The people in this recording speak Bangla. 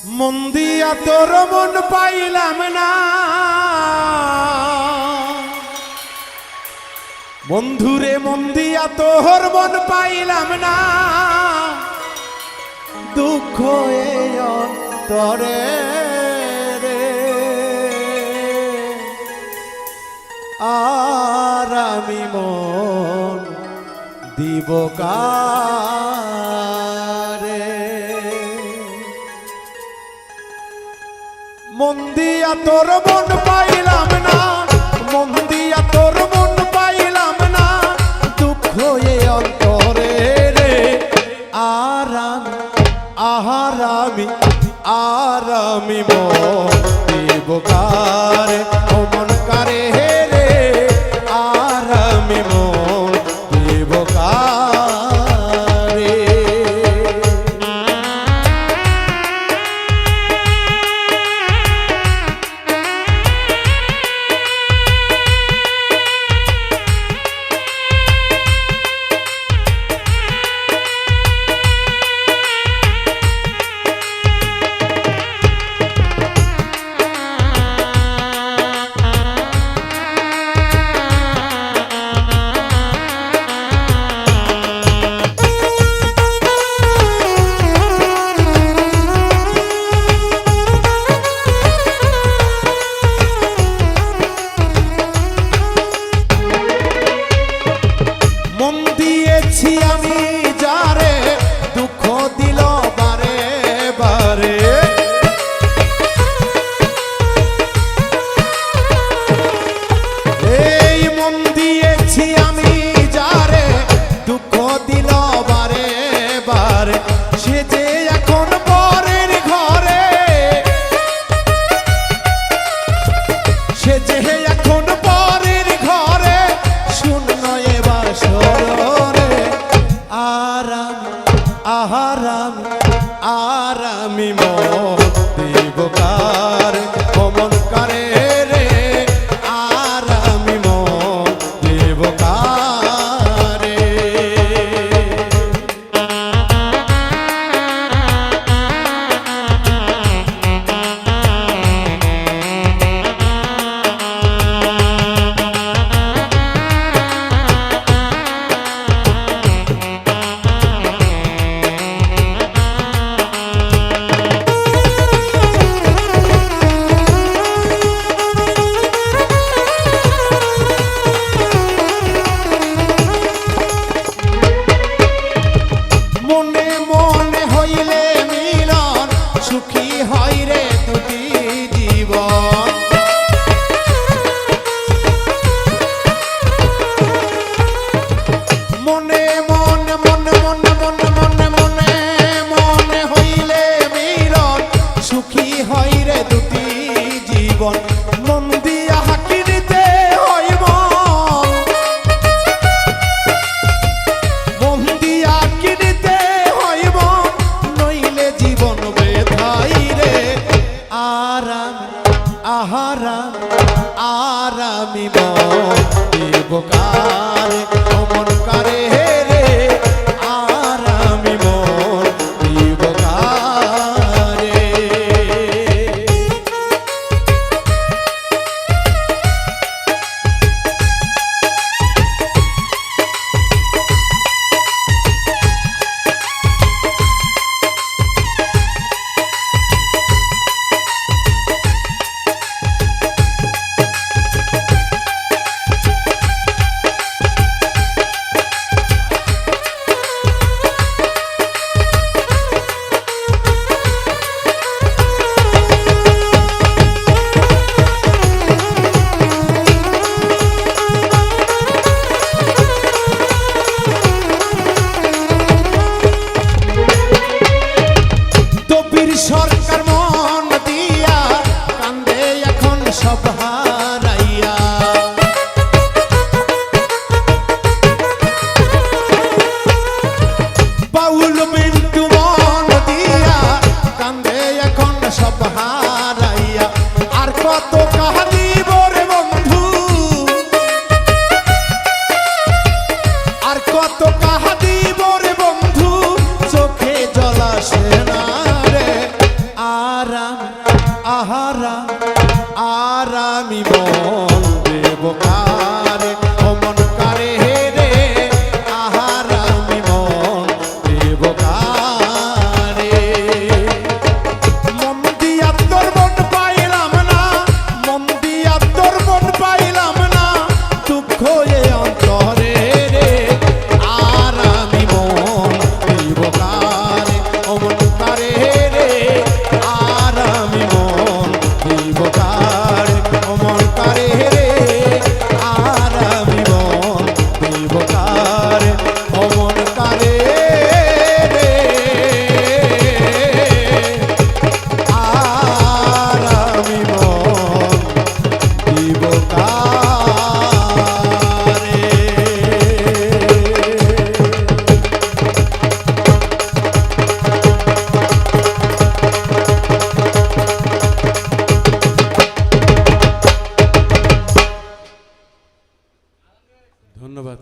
মন দিয়া তোর মন পাইলাম না বন্ধুরে, মন দিয়া তোর মন পাইলাম না, দুঃখ এই অন্তরে রে। আর আমি মন দিব কারে? মন দিয়া তোর মন পাইলাম না, মন দিয়া তোর মন পাইলাম না, দুঃখ এ অন্তরে রে। আর আমি মন দিব কারে? ও মন কারে রে, আর আমি মন দিব কারে? আমি যারে দুঃখ দিল বারে বারে, এই মন দিয়েছি আমি যারে দুঃখ দিল বারে বারে, সে যে এখন পরের ঘরে, সে যে এখন পরের ঘরে, শূন্য এবার সররে। আর আমি মন দিব কারে? ও মন কারে রে, আর আমি মন দিব কারে? মনে মনে হইলে মিলন, সুখী হয় রে দুটি জীবন। মনে মনে মনে মনে মনে মনে মনে মনে হইলে মিলন, সুখী হয় রে দুটি জীবন। মন দিয়া হাকি দিতে হইব, মন দিয়া কিনিতে হইব, নইলে জীবন বেধাই রে। আর আমি মন দিব কারে? ও মন কারে রে, আর আমি মন দিব কারে? সরকার মন দিয়া কান্দে এখন সব হারাইয়া, বাউল মিন্টু মন দিয়া কান্দে এখন সব হারাইয়া। আর কত কাহিব রে বন্ধু, আর কত কাহিব রে বন্ধু, চোখে জল আসে না রে। আর ধন্যবাদ।